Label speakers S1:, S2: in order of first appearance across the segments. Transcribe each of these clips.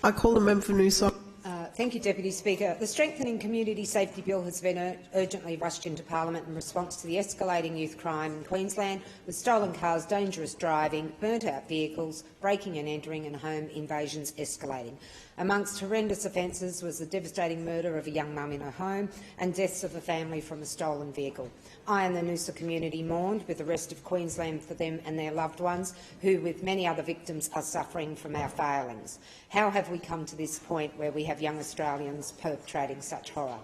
S1: I call the member for Noosa.
S2: Thank you, Deputy Speaker. The Strengthening Community Safety Bill has been urgently rushed into Parliament in response to the escalating youth crime in Queensland, with stolen cars, dangerous driving, burnt-out vehicles, breaking and entering and home invasions escalating. Amongst horrendous offences was the devastating murder of a young mum in her home and deaths of a family from a stolen vehicle. I and the Noosa community mourned with the rest of Queensland for them and their loved ones, who, with many other victims, are suffering from our failings. How have we come to this point where we have young Australians perpetrating such horror?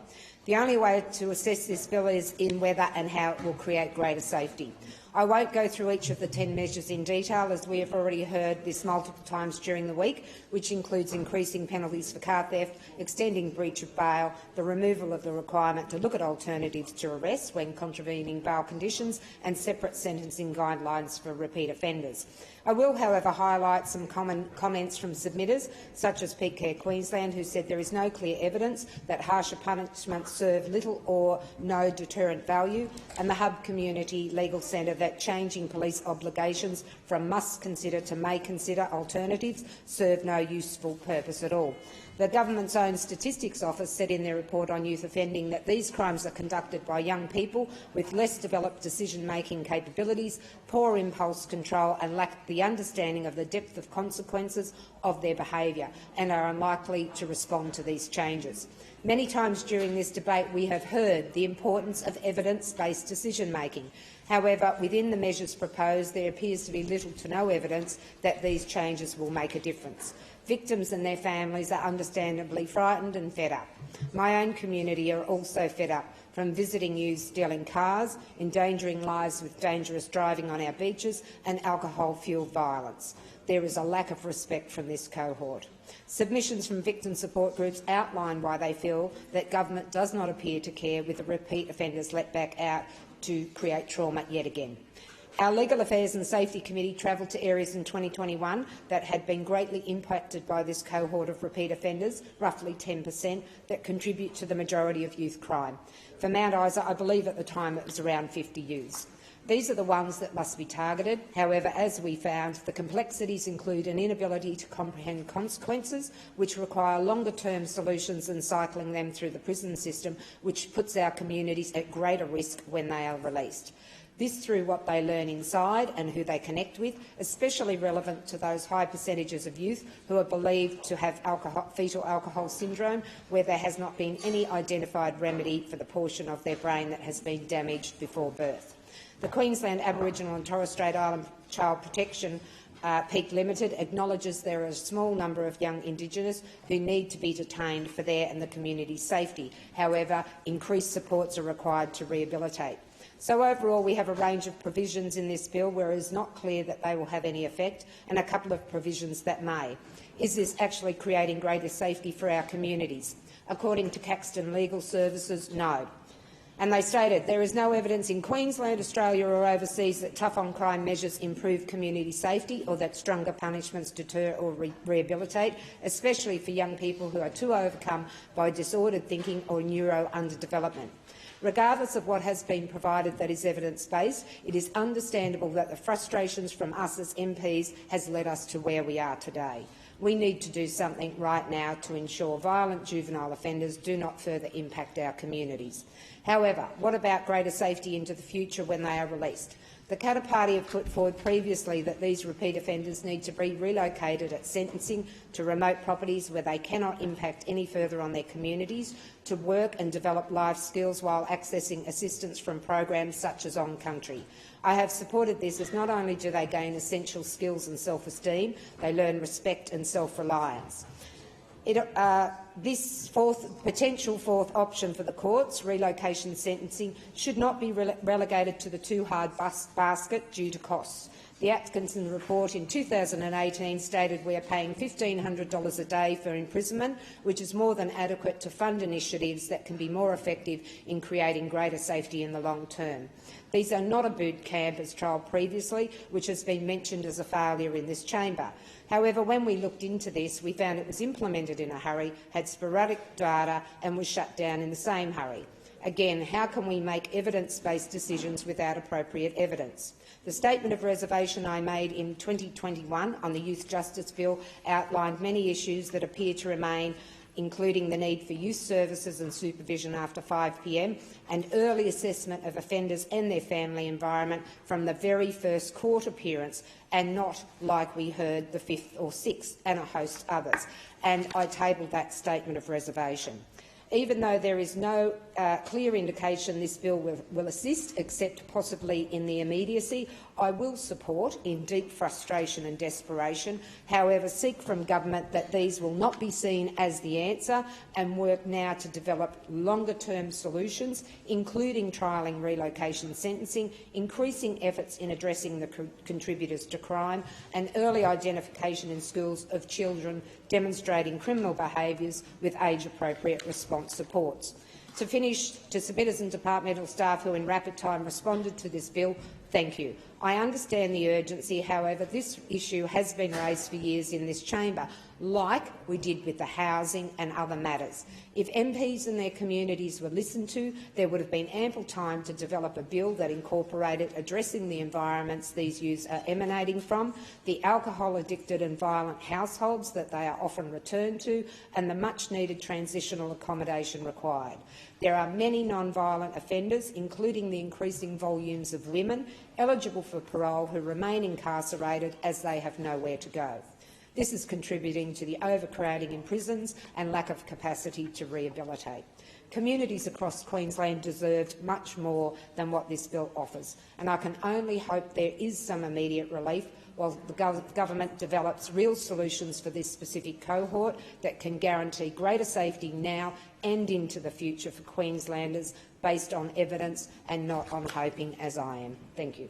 S2: The only way to assess this bill is in whether and how it will create greater safety. I won't go through each of the 10 measures in detail, as we have already heard this multiple times during the week, which includes increasing penalties for car theft, extending breach of bail, the removal of the requirement to look at alternatives to arrest when contravening bail conditions, and separate sentencing guidelines for repeat offenders. I will, however, highlight some common comments from submitters, such as Peak Care Queensland, who said there is no clear evidence that harsher punishments serve little or no deterrent value, and the Hub Community Legal Centre that changing police obligations from must consider to may consider alternatives serve no useful purpose at all. The government's own statistics office said in their report on youth offending that these crimes are conducted by young people with less developed decision-making capabilities, poor impulse control and lack the understanding of the depth of consequences of their behaviour, and are unlikely to respond to these changes. Many times during this debate we have heard the importance of evidence-based decision-making. However, within the measures proposed, there appears to be little to no evidence that these changes will make a difference. Victims and their families are understandably frightened and fed up. My own community are also fed up from visiting youths stealing cars, endangering lives with dangerous driving on our beaches and alcohol-fuelled violence. There is a lack of respect from this cohort. Submissions from victim support groups outline why they feel that government does not appear to care, with the repeat offenders let back out to create trauma yet again. Our Legal Affairs and Safety Committee travelled to areas in 2021 that had been greatly impacted by this cohort of repeat offenders, roughly 10%, that contribute to the majority of youth crime. For Mount Isa, I believe at the time it was around 50 youths. These are the ones that must be targeted. However, as we found, the complexities include an inability to comprehend consequences, which require longer-term solutions than cycling them through the prison system, which puts our communities at greater risk when they are released. This through what they learn inside and who they connect with, especially relevant to those high percentages of youth who are believed to have fetal alcohol syndrome, where there has not been any identified remedy for the portion of their brain that has been damaged before birth. The Queensland Aboriginal and Torres Strait Island Child Protection Peak Limited acknowledges there are a small number of young Indigenous who need to be detained for their and the community's safety. However, increased supports are required to rehabilitate. So overall, we have a range of provisions in this bill where it is not clear that they will have any effect, and a couple of provisions that may. Is this actually creating greater safety for our communities? According to Caxton Legal Services, no. And they stated there is no evidence in Queensland, Australia or overseas that tough-on-crime measures improve community safety or that stronger punishments deter or rehabilitate, especially for young people who are too overcome by disordered thinking or neuro-underdevelopment. Regardless of what has been provided that is evidence-based, it is understandable that the frustrations from us as MPs has led us to where we are today. We need to do something right now to ensure violent juvenile offenders do not further impact our communities. However, what about greater safety into the future when they are released? The Katter Party have put forward previously that these repeat offenders need to be relocated at sentencing to remote properties where they cannot impact any further on their communities, to work and develop life skills while accessing assistance from programs such as On Country. I have supported this as not only do they gain essential skills and self-esteem, they learn respect and self-reliance. This potential fourth option for the courts, relocation sentencing, should not be relegated to the too hard basket due to costs. The Atkinson report in 2018 stated we are paying $1,500 a day for imprisonment, which is more than adequate to fund initiatives that can be more effective in creating greater safety in the long term. These are not a boot camp as trialled previously, which has been mentioned as a failure in this chamber. However, when we looked into this, we found it was implemented in a hurry, had sporadic data and was shut down in the same hurry. Again, how can we make evidence-based decisions without appropriate evidence? The statement of reservation I made in 2021 on the Youth Justice Bill outlined many issues that appear to remain, including the need for youth services and supervision after 5 p.m, and early assessment of offenders and their family environment from the very first court appearance, and not, like we heard, the 5th or 6th, and a host others. And I tabled that statement of reservation. Even though there is no clear indication this bill will assist, except possibly in the immediacy, I will support, in deep frustration and desperation, however, seek from government that these will not be seen as the answer and work now to develop longer-term solutions, including trialling relocation sentencing, increasing efforts in addressing the contributors to crime, and early identification in schools of children demonstrating criminal behaviours with age-appropriate response supports. To finish, to submitters and departmental staff who in rapid time responded to this bill, thank you. I understand the urgency. However, this issue has been raised for years in this chamber, like we did with the housing and other matters. If MPs and their communities were listened to, there would have been ample time to develop a bill that incorporated addressing the environments these youths are emanating from, the alcohol-addicted and violent households that they are often returned to, and the much-needed transitional accommodation required. There are many non-violent offenders, including the increasing volumes of women, eligible for parole who remain incarcerated as they have nowhere to go. This is contributing to the overcrowding in prisons and lack of capacity to rehabilitate. Communities across Queensland deserve much more than what this bill offers, and I can only hope there is some immediate relief while the government develops real solutions for this specific cohort that can guarantee greater safety now and into the future for Queenslanders, based on evidence and not on hoping, as I am. Thank you.